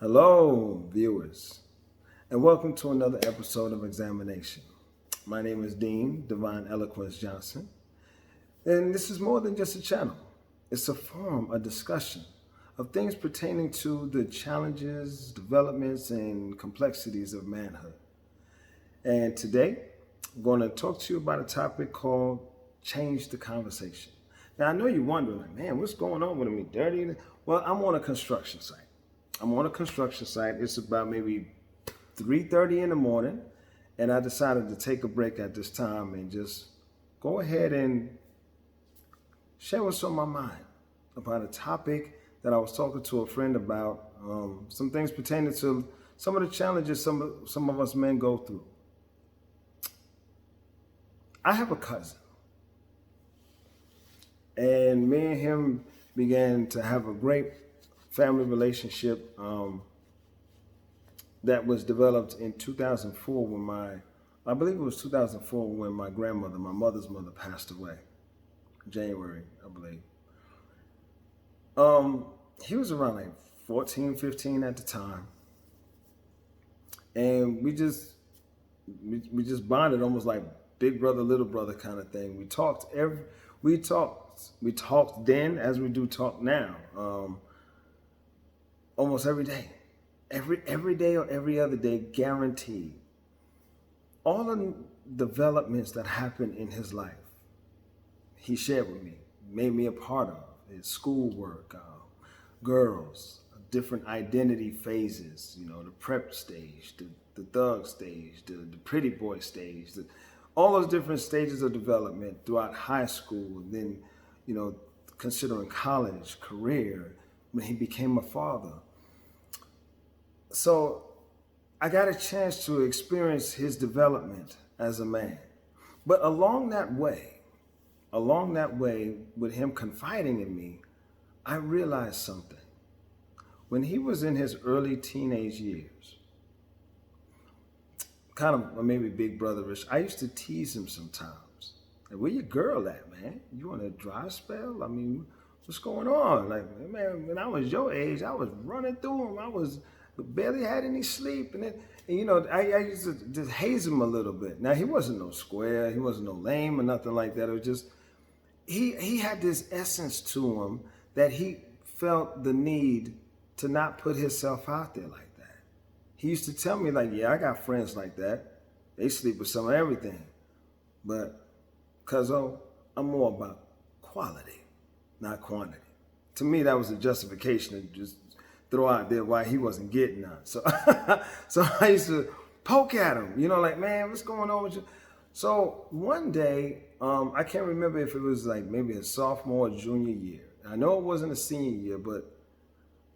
Hello, viewers, and welcome to another episode of Examination. My name is Dean Divine Eloquence Johnson, and this is more than just a channel. It's a forum, a discussion of things pertaining to the challenges, developments, and complexities of manhood. And today, I'm going to talk to you about a topic called change the conversation. Now, I know you're wondering, like, man, what's going on with me? Dirty? Well, I'm on a construction site. It's about maybe 3:30 in the morning, and I decided to take a break at this time and just go ahead and share what's on my mind about a topic that I was talking to a friend about, some things pertaining to some of the challenges some of us men go through. I have a cousin, and me and him began to have a great family relationship that was developed in 2004 I believe it was 2004 when my grandmother, my mother's mother, passed away. January, I believe. He was around like 14, 15 at the time. And we just bonded almost like big brother, little brother kind of thing. We talked then as we do talk now. Almost every day. Every day or every other day, guaranteed. All the developments that happened in his life, he shared with me, made me a part of. His schoolwork, girls, different identity phases, the prep stage, the thug stage, the pretty boy stage, all those different stages of development throughout high school, and then, considering college, career, when he became a father. So I got a chance to experience his development as a man. But along that way, with him confiding in me, I realized something. When he was in his early teenage years, kind of maybe big brotherish, I used to tease him sometimes. Like, where your girl at, man? You on a dry spell? I mean, what's going on? Like, man, when I was your age, I was running through him. I barely had any sleep. And I used to just haze him a little bit. Now, he wasn't no square. He wasn't no lame or nothing like that. It was just, he had this essence to him that he felt the need to not put himself out there like that. He used to tell me, like, yeah, I got friends like that. They sleep with some of everything. But, cuzzo, I'm more about quality, not quantity. To me, that was a justification to just throw out there why he wasn't getting none. So, so I used to poke at him, like, man, what's going on with you? So one day, I can't remember if it was like maybe a sophomore or junior year. I know it wasn't a senior year, but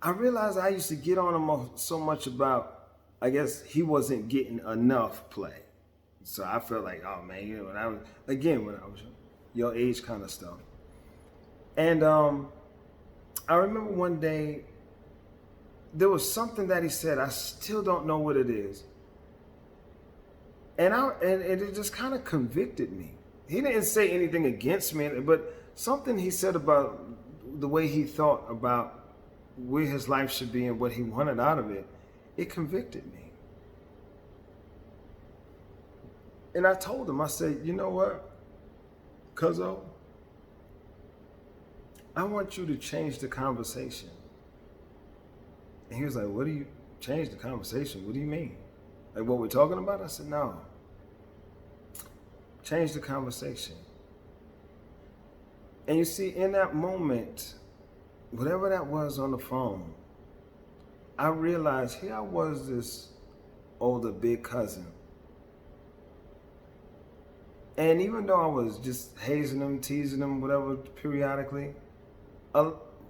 I realized I used to get on him so much about, I guess he wasn't getting enough play. So I felt like, oh man, when I was your age kind of stuff. And I remember one day, there was something that he said, I still don't know what it is. And it just kind of convicted me. He didn't say anything against me, but something he said about the way he thought about where his life should be and what he wanted out of it, it convicted me. And I told him, I said, you know what, cuzzo, I want you to change the conversation. And he was like, what do you change the conversation? What do you mean? Like what we're talking about? I said, no. Change the conversation. And you see, in that moment, whatever that was on the phone, I realized here I was, this older big cousin. And even though I was just hazing him, teasing him, whatever, periodically,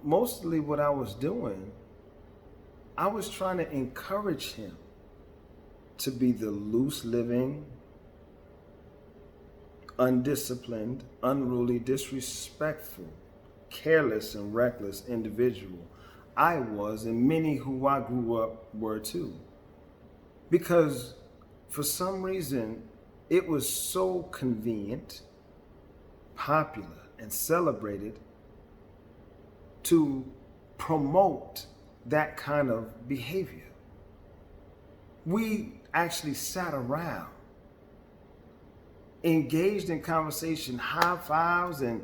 mostly what I was doing, I was trying to encourage him to be the loose living, undisciplined, unruly, disrespectful, careless, and reckless individual I was, and many who I grew up were too. Because for some reason, it was so convenient, popular, and celebrated to promote that kind of behavior. We actually sat around, engaged in conversation, high fives and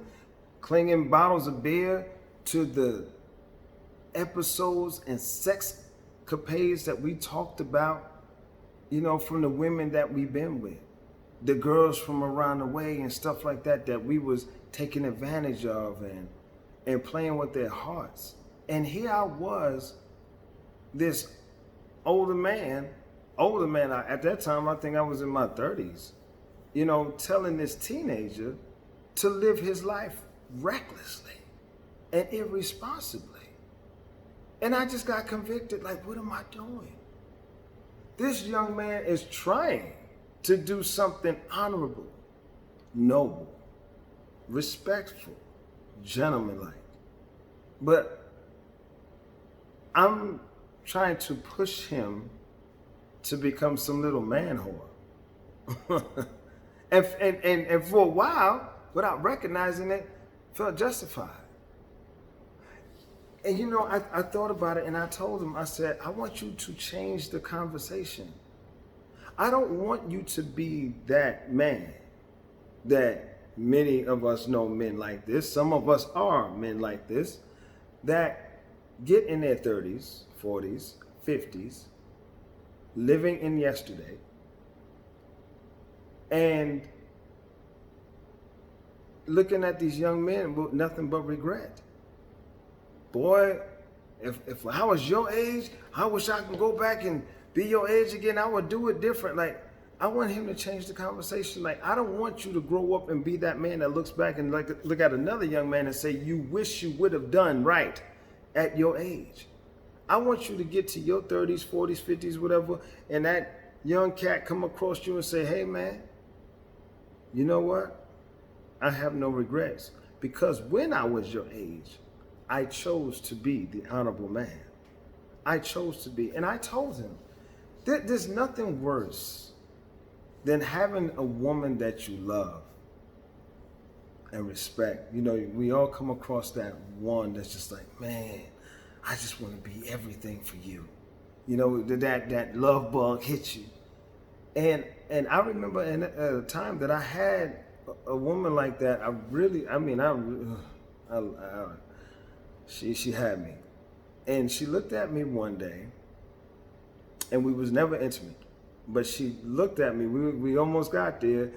clinging bottles of beer to the episodes and sexcapades that we talked about, from the women that we've been with, the girls from around the way and stuff like that, that we was taking advantage of and playing with their hearts. And here I was, this older man, at that time, I think I was in my 30s, telling this teenager to live his life recklessly and irresponsibly. And I just got convicted, like, what am I doing? This young man is trying to do something honorable, noble, respectful, gentlemanlike. But I'm trying to push him to become some little man whore. and for a while, without recognizing it, felt justified. And I thought about it and I told him, I said, I want you to change the conversation. I don't want you to be that man that many of us know men like this. Some of us are men like this that get in their 30s, 40s, 50s, living in yesterday, and looking at these young men with nothing but regret. Boy, if I was your age, I wish I could go back and be your age again. I would do it different. Like, I want him to change the conversation. Like, I don't want you to grow up and be that man that looks back and look at another young man and say, you wish you would have done right at your age. I want you to get to your 30s, 40s, 50s, whatever, and that young cat come across you and say, hey, man, you know what? I have no regrets. Because when I was your age, I chose to be the honorable man. I chose to be. And I told him, there's nothing worse than having a woman that you love and respect. We all come across that one that's just like, man, I just want to be everything for you. That love bug hits you. And I remember in a time that I had a woman like that. She had me. And she looked at me one day, and we was never intimate, but she looked at me, we almost got there,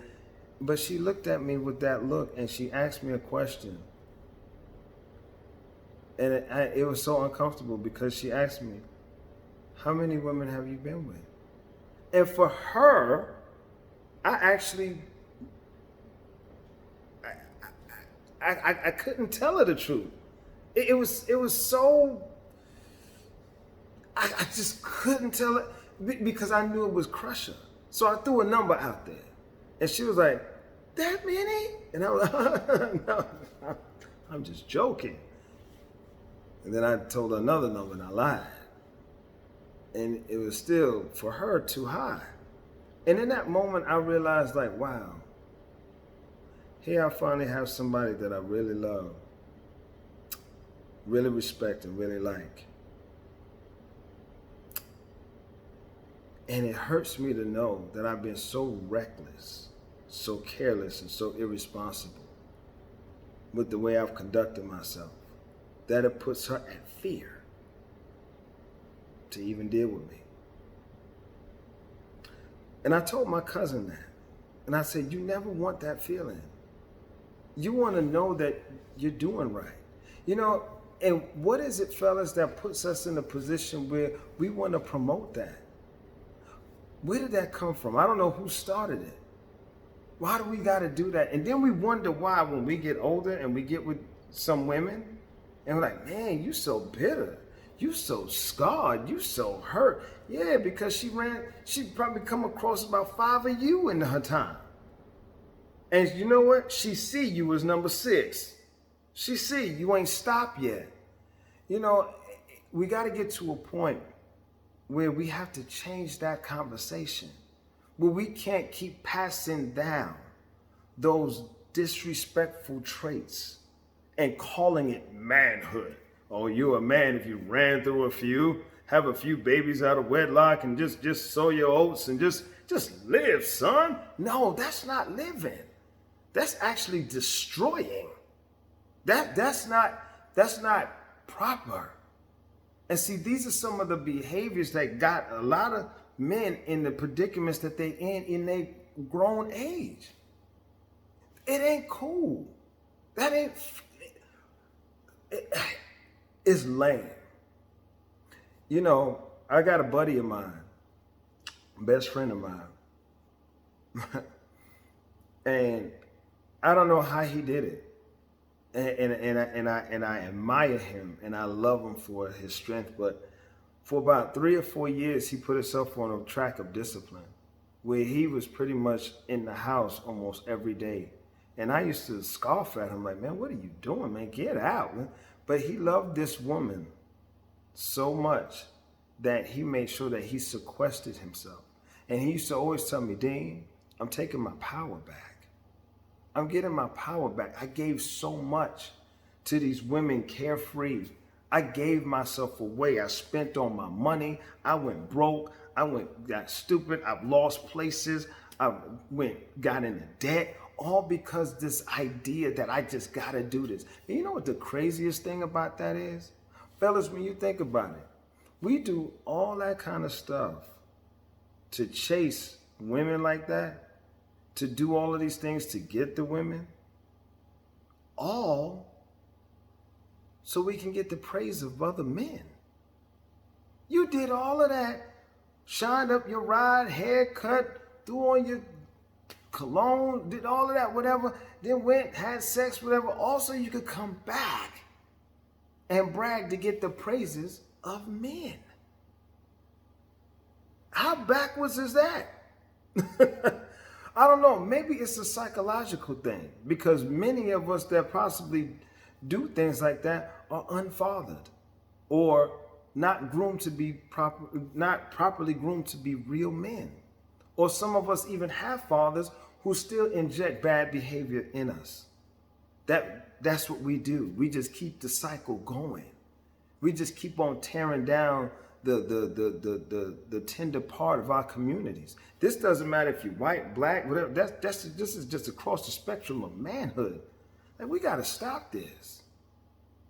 but she looked at me with that look and she asked me a question. And it was so uncomfortable because she asked me, how many women have you been with? And for her, I couldn't tell her the truth. It was so, I just couldn't tell it because I knew it was crush her. So I threw a number out there. And she was like, that many? And I was like, no, I'm just joking. And then I told her another number and I lied. And it was still, for her, too high. And in that moment, I realized, like, wow, here I finally have somebody that I really love, really respect, and really like. And it hurts me to know that I've been so reckless, so careless, and so irresponsible with the way I've conducted myself that it puts her at fear to even deal with me. And I told my cousin that. And I said, you never want that feeling. You want to know that you're doing right. And what is it, fellas, that puts us in a position where we want to promote that? Where did that come from? I don't know who started it. Why do we got to do that? And then we wonder why when we get older and we get with some women and we're like, man, you so bitter. You so scarred. You so hurt. Yeah, because she probably come across about 5 of you in her time. And you know what? She see you as number 6. She see you ain't stopped yet. We got to get to a point where we have to change that conversation, where we can't keep passing down those disrespectful traits and calling it manhood Oh, you're a man if you ran through a few, have a few babies out of wedlock, and just sow your oats and just live, son. No, that's not living. That's actually destroying. That's not proper. And see, these are some of the behaviors that got a lot of men in the predicaments that they in their grown age. It ain't cool. That ain't. It's lame. You know, I got a buddy of mine, best friend of mine, and I don't know how he did it. And I admire him and I love him for his strength. But for about 3 or 4 years, he put himself on a track of discipline where he was pretty much in the house almost every day. And I used to scoff at him like, man, what are you doing, man? Get out, man. But he loved this woman so much that he made sure that he sequestered himself. And he used to always tell me, Dean, I'm taking my power back. I'm getting my power back. I gave so much to these women carefree. I gave myself away. I spent all my money. I went broke. Got stupid. I've lost places. Got into debt. All because this idea that I just got to do this. And you know what the craziest thing about that is? Fellas, when you think about it, we do all that kind of stuff to chase women like that, to do all of these things to get the women, all so we can get the praise of other men. You did all of that, shined up your ride, haircut, threw on your cologne, did all of that, whatever, then went, had sex, whatever, also you could come back and brag to get the praises of men. How backwards is that? I don't know, maybe it's a psychological thing because many of us that possibly do things like that are unfathered or not properly groomed to be real men. Or some of us even have fathers who still inject bad behavior in us. That's what we do. We just keep the cycle going. We just keep on tearing down the tender part of our communities. This doesn't matter if you're white, black, whatever. This is just across the spectrum of manhood. And we got to stop this.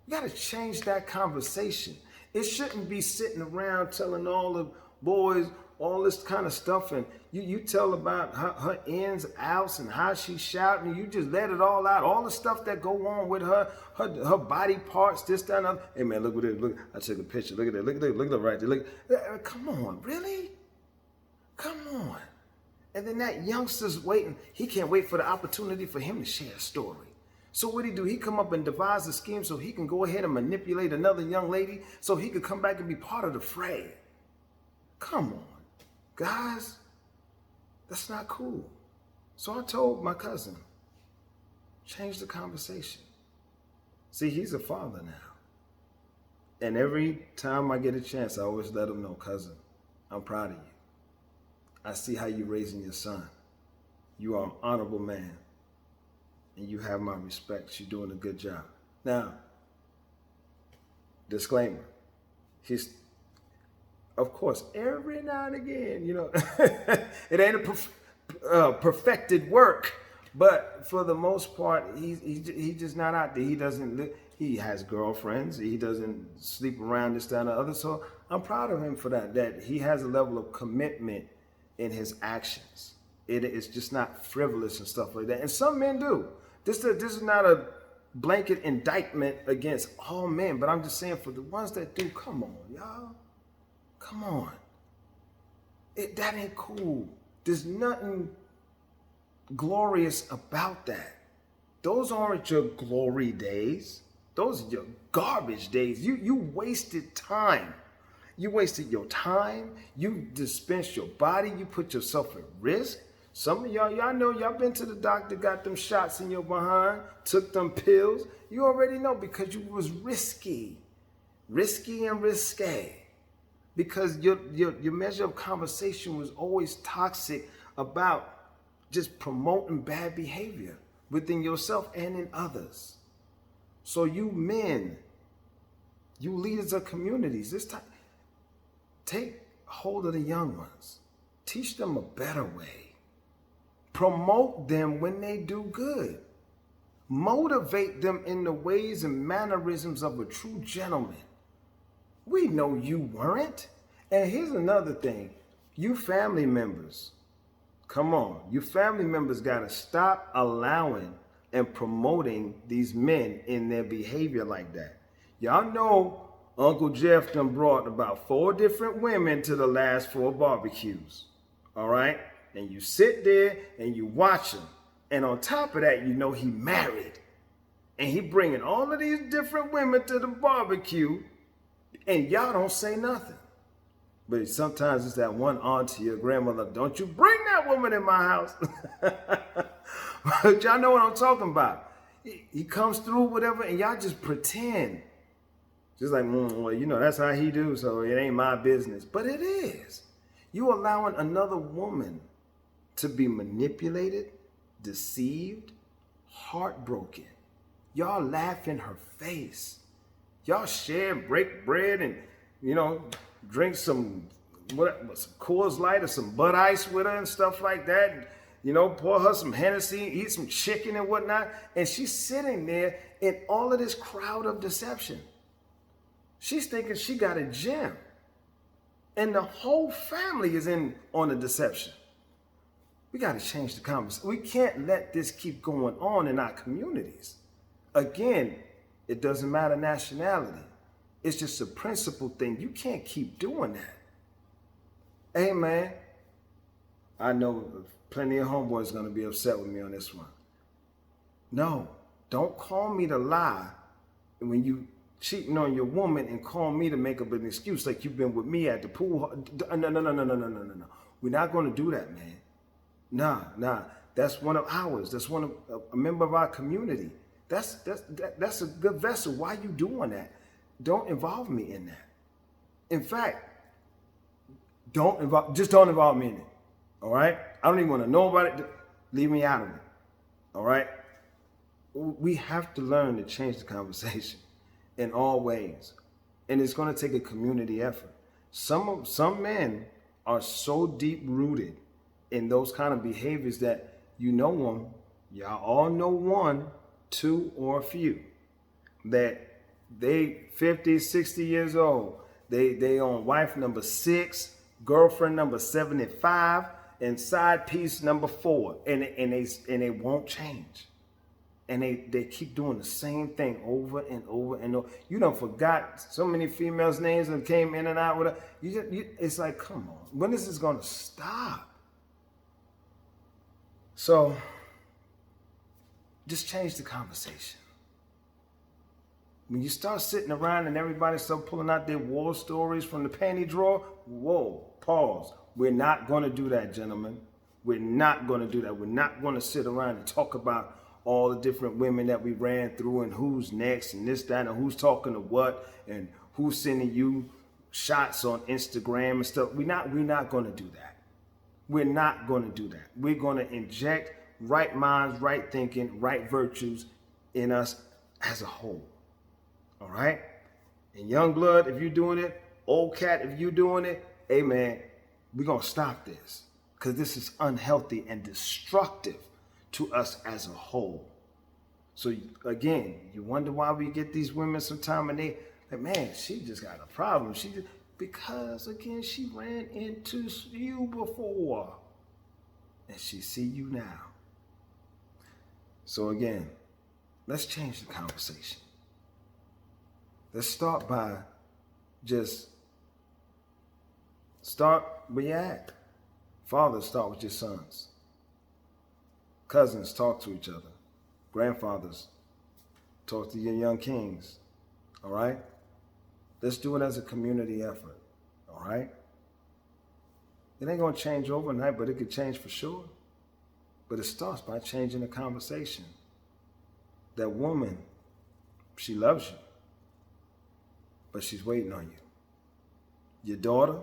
We got to change that conversation. It shouldn't be sitting around telling all the boys all this kind of stuff, and you tell about her ins, outs, and how she's shouting, and you just let it all out. All the stuff that go on with her body parts, this, that, and other. Hey man, look at this. Look, I took a picture. Look at that. Look at that. Look at that right there. Look. Come on, really? Come on. And then that youngster's waiting. He can't wait for the opportunity for him to share a story. So what do? He come up and devise a scheme so he can go ahead and manipulate another young lady so he could come back and be part of the fray. Come on. Guys, that's not cool. So I told my cousin, change the conversation. See, he's a father now. And every time I get a chance, I always let him know, cousin, I'm proud of you. I see how you're raising your son. You are an honorable man. And you have my respect. You're doing a good job. Now, disclaimer. Of course, every now and again, it ain't a perfected work, but for the most part, he's just not out there. He doesn't live. He has girlfriends. He doesn't sleep around this, that, and the other. So I'm proud of him for that he has a level of commitment in his actions. It is just not frivolous and stuff like that. And some men do. This is not a blanket indictment against all men, but I'm just saying for the ones that do, come on, y'all. Come on. That ain't cool. There's nothing glorious about that. Those aren't your glory days. Those are your garbage days. You wasted time. You wasted your time. You dispensed your body. You put yourself at risk. Some of y'all know y'all been to the doctor, got them shots in your behind, took them pills. You already know because you was risky and risque. Because your measure of conversation was always toxic about just promoting bad behavior within yourself and in others. So you men, You leaders of communities, this time, take hold of the young ones. Teach them a better way. Promote them when they do good. Motivate them in the ways and mannerisms of a true gentleman. We know you weren't. And here's another thing. You family members, come on. You family members got to stop allowing and promoting these men in their behavior like that. Y'all know Uncle Jeff done brought about 4 different women to the last 4 barbecues. All right? And you sit there and you watch him. And on top of that, you know he married. And he bringing all of these different women to the barbecue. And y'all don't say nothing. But sometimes it's that one auntie or grandmother, don't you bring that woman in my house. But y'all know what I'm talking about. He comes through, whatever, and y'all just pretend. Just like, well, you know, that's how he do, so it ain't my business. But it is. You allowing another woman to be manipulated, deceived, heartbroken. Y'all laugh in her face. Y'all share, break bread, and, you know, drink some Coors Light or some Bud Ice with her and stuff like that. You know, pour her some Hennessy, eat some chicken and whatnot. And she's sitting there in all of this crowd of deception. She's thinking she got a gem. And the whole family is in on the deception. We got to change the conversation. We can't let this keep going on in our communities. Again, it doesn't matter nationality. It's just a principle thing. You can't keep doing that. Hey, man, I know plenty of homeboys are going to be upset with me on this one. No, don't call me to lie when you cheating on your woman and call me to make up an excuse like you've been with me at the pool. No. We're not going to do that, man. Nah. That's one of ours. That's one of a member of our community. That's a good vessel. Why you doing that? Don't involve me in that. In fact, don't involve me in it. All right? I don't even want to know about it. Leave me out of it. All right? We have to learn to change the conversation in all ways. And it's going to take a community effort. Some men are so deep rooted in those kind of behaviors that you know them. Y'all all know one, two, or a few that they 50, 60 years old. They on wife number 6, girlfriend number 75, and side piece number 4, and they won't change, and they keep doing the same thing over and over and over. You done forgot so many females' names that came in and out with her. It's like, come on, when is this gonna stop? So just change the conversation. When you start sitting around and everybody start pulling out their war stories from the panty drawer, whoa, pause. We're not going to do that, gentlemen. We're not going to do that. We're not going to sit around and talk about all the different women that we ran through and who's next and this, that, and who's talking to what and who's sending you shots on Instagram and stuff. We're not going to do that. We're not going to do that. We're going to inject right minds, right thinking, right virtues in us as a whole. All right? And young blood, if you're doing it, old cat, if you're doing it, hey man, we're going to stop this because this is unhealthy and destructive to us as a whole. So again, you wonder why we get these women sometime and they like, man, she just got a problem. Because again, she ran into you before and she see you now. So again, let's change the conversation. Let's start by just start where you're at. Fathers, start with your sons. Cousins, talk to each other. Grandfathers, talk to your young kings. All right? Let's do it as a community effort. All right? It ain't going to change overnight, but it could change for sure. But it starts by changing the conversation. That woman, she loves you, but she's waiting on you. Your daughter,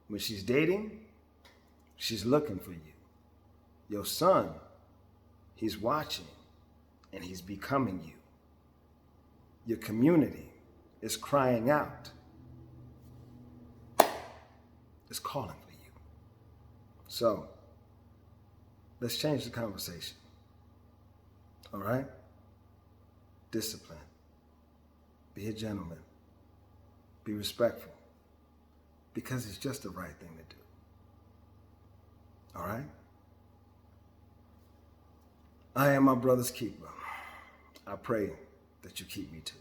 when she's dating, she's looking for you. Your son, he's watching and he's becoming you. Your community, is crying out. It's calling for you. So, let's change the conversation. All right? Discipline. Be a gentleman. Be respectful. Because it's just the right thing to do. All right? I am my brother's keeper. I pray that you keep me too.